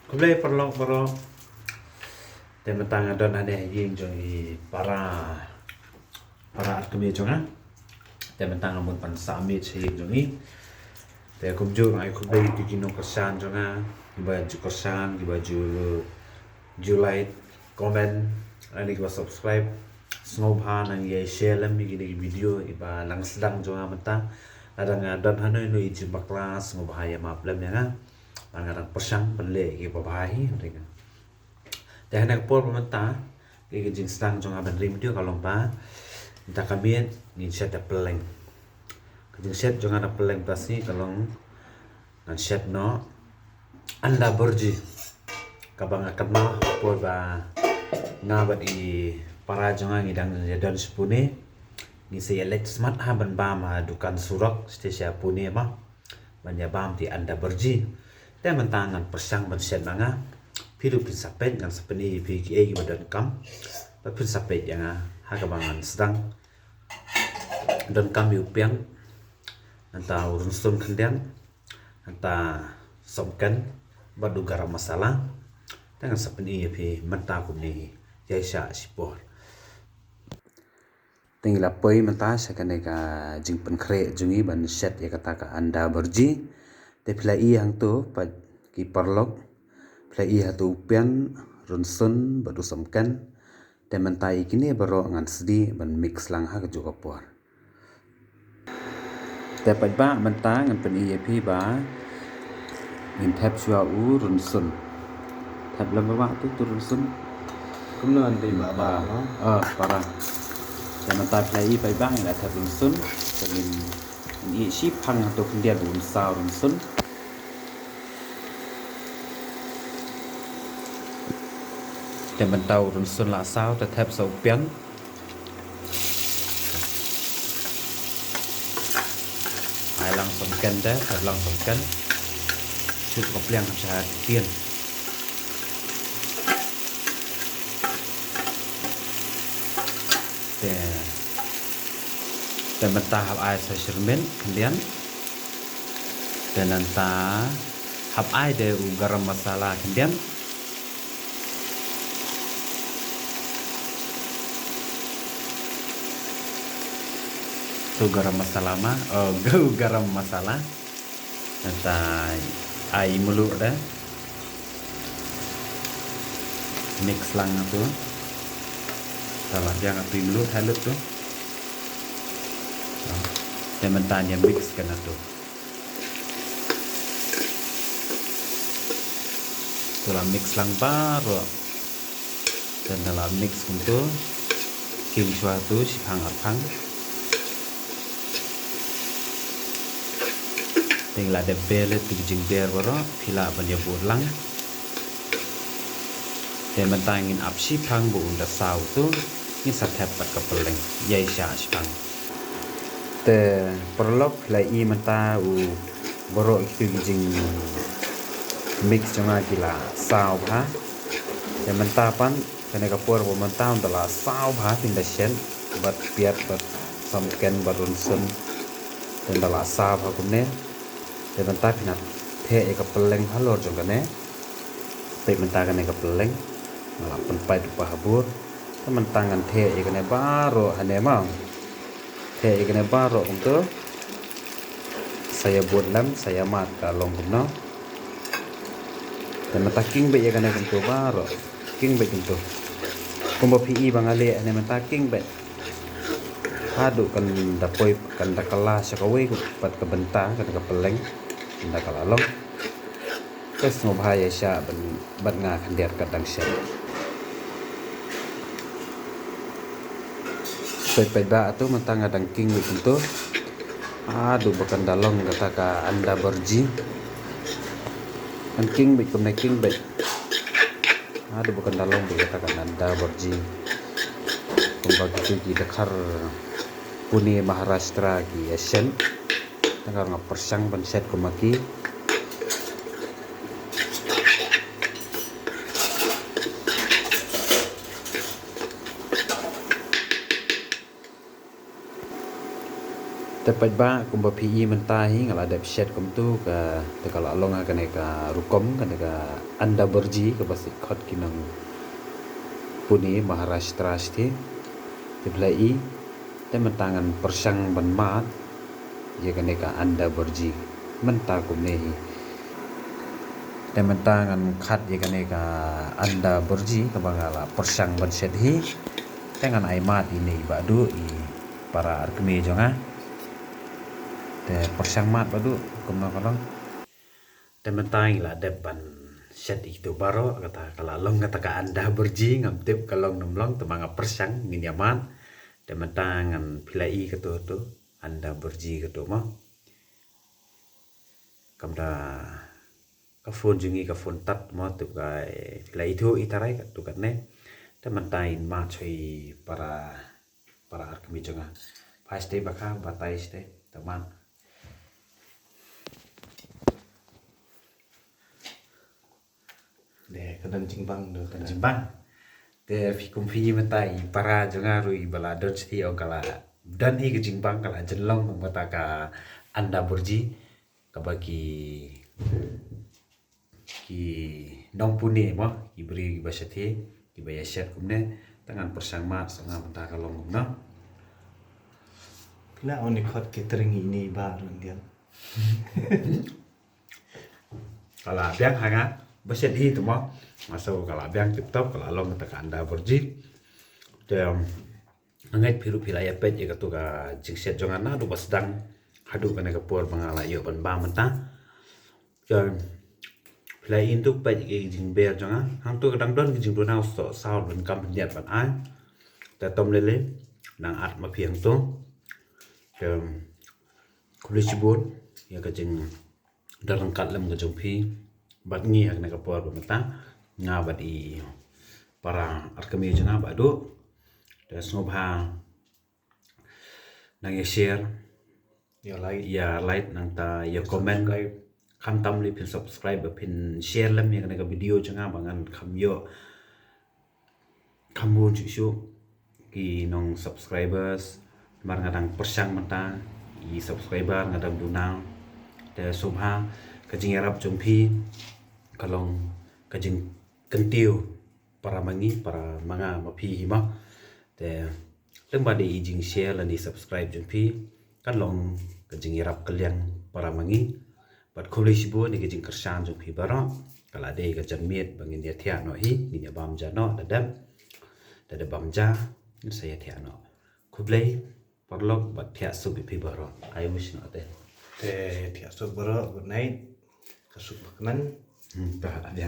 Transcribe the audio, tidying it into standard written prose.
Kulay perlok baro temetang adon ane ying jongi para at kami jonga temetang amun pan sami chaying jongi te kumju ngai kulay tikino kasan jonga baju kasan baju July comment ani kiba subscribe snobha nang ye share lam gini video iba lang sedang jonga mentang adang adon hanoi no ijibak kelas snobha ya maplam ya nga pangarang persang penle ki babahi ringa dah nak por pementa ki jing sedang jonga ban rim dia kalau ba minta kabien ngin set da peleng jing set jonga da peleng pasti kalau nan set no anda berji kabang akan ma por ba ngabat i para jonga ngidang dan sepune ni saya let smart ha ban ba ma dukan surak stesia pune ma ban ya bam ti anda berjiแต่มันต่างกันประชังมันเสร็จนะงะพี่ดูพินสเปนกันสเปนีพี่กี่เอกี่มาเดินกัมแล้วพินสเปนยังไงหากบางอันsedangเดินกัมอยู่เปียงนั่นตาอุรุนสุนขันเดียนนั่นตาสมกันบัดดูการมาสาระแต่กันสเปนีพี่มันตาคุนี่ยายชาสิปอร์tinggal apa yang mentah sekarang ni jing penkre jungi ban set ya kata ka anda berji te plai hang tu pa ki parlok plai ha tu pian runsun badu samkan te mentai kini baro ngan sdi ban mix lang ha ka juga por te pa ba menta ngan pen i pi ba ngin thap chua u runsun thap lam ba tu runsun Kemudian di ba bawah, para te mentai plai pa ba ngan thap runsun ngin i si phang ha tu kendia run sa runsunแต่มันเตารุนสุนละสาวแต่แทบเสาเปียนหายลังสมกันได้แทบลังสมกันชุดกับเลี้ยงชาเตียนแต่มันตาหับไอใส่ชิรเมนคันเดียนแต่นันตาหับไอเดอูกรัมมาซาลาคันเดียนtu garam masala ma garam masala nanta ai mulu dah mix lang tu salah jangan api mulu halut tu dan mentanya mix kan tu tulah mix lang baru dan dalam mix untuk kim suatu si phang apang tinggal ada bel tu jing ber boro pila banya burlang dan mentangin apsi phang bu unda sau tu ni satep pat kapeleng yai sha spang te perlok lai i menta u boro tu jing mix jonga kila sau bha dan menta pan kene kapur bu menta unda la sau bha tinda shen bat piat bat samken barun sun dan dala sa bha kumne te menta pinat the e kapeleng halor jongane te menta kane kapeleng malah penpai du pahabur te mentangan the e kane baro hane ma the e kane baro untuk saya buat lam saya mat kalong kumno te menta king be e kane kuntu baro king be kuntu kumbo pi bangale ane menta king be hadu kan dapoi kan dakala sakawe pat kabenta kan kapeleng nda kalalong kes ngobhaya sya ban nga khandiat kadang sya pe ba atu mentang adang king itu aduh bakan dalong kata ka anda berji kan king be kumne king be aduh bakan dalong be kata ka anda berji kumbagi ki dakar Pune Maharashtra ki Asian tengah ngap persang ban set kumaki te dapat ba kumba PE mentahi ngala ada chat kum tu ka te kala longa ka rukom ka anda berji ka basi khot kinang Pune Maharashtra sti te blai te mentangan persang ban mat ye ka anda berji menta kum nehi te mentangan khat ye ka anda berji ka bangala persang ban sedhi tengan ai mat ini badu i para arkme jonga te persang mat badu kumna kalong te mentai la depan set itu baro kata kala long kata ka anda berji ngam tip kalong nomlong te manga persang min yaman te mentangan pilai ketu tu anda berji ketu ma kamda ka phone jungi ka phone tat ma tu ka pilai itu itarai ka tu katne te mentai ma choi para arkme jonga paste baka batai ste teman de kadang jimbang do kadang jimbang te fikum fi mentai para jonga rui bala dot sti o kala dan hi ke jimbang kala jelong mata ka anda berji ka bagi ki nong pune mo ki beri basati ki baya shet kumne tangan persang mat sanga mata kalong kumna Kena oni khot catering ini baru dia. kala biang hanga baset hi tu mo masuk kala biang tip top kala long ta anda berji te angai phiru philaya pet ye ka tu ka jingset jonga na du basdang hadu kana ka por bangala yo ban ba mata ke philai intu pet ye jing ber jonga hang tu kadang don jing do na so sao ban kam nyat ban ai te tom lele nang at ma phiang tu ke kulishibun ya ka jing darang katlem ka jompi bat ngi ak na ka por mata nga bat i para arkami jana badu te snobha nang share ya like nang ta ya comment kham tam li pin subscribe pin share lam ya ka video janga bangan kham yo khamu chu ki nong subscribers mar ngadang persang mata i subscriber ngadang dunang te sobha kajing arab jompi kalong kajing kentiu para mangi para manga mapi hima te lembade ijing share lani subscribe jompi kalong kajing arab kaliang para mangi bat kholisibo ni kajing kersan jompi bara kala de ka jammiet bangin dia thia no hi ni ya bamja no dadam dada bamja ni saya thia no kublai parlok bat thia subi pi bara ai wish no te Te tiap sok bro good night. Kasuk bakman. Bah, ya.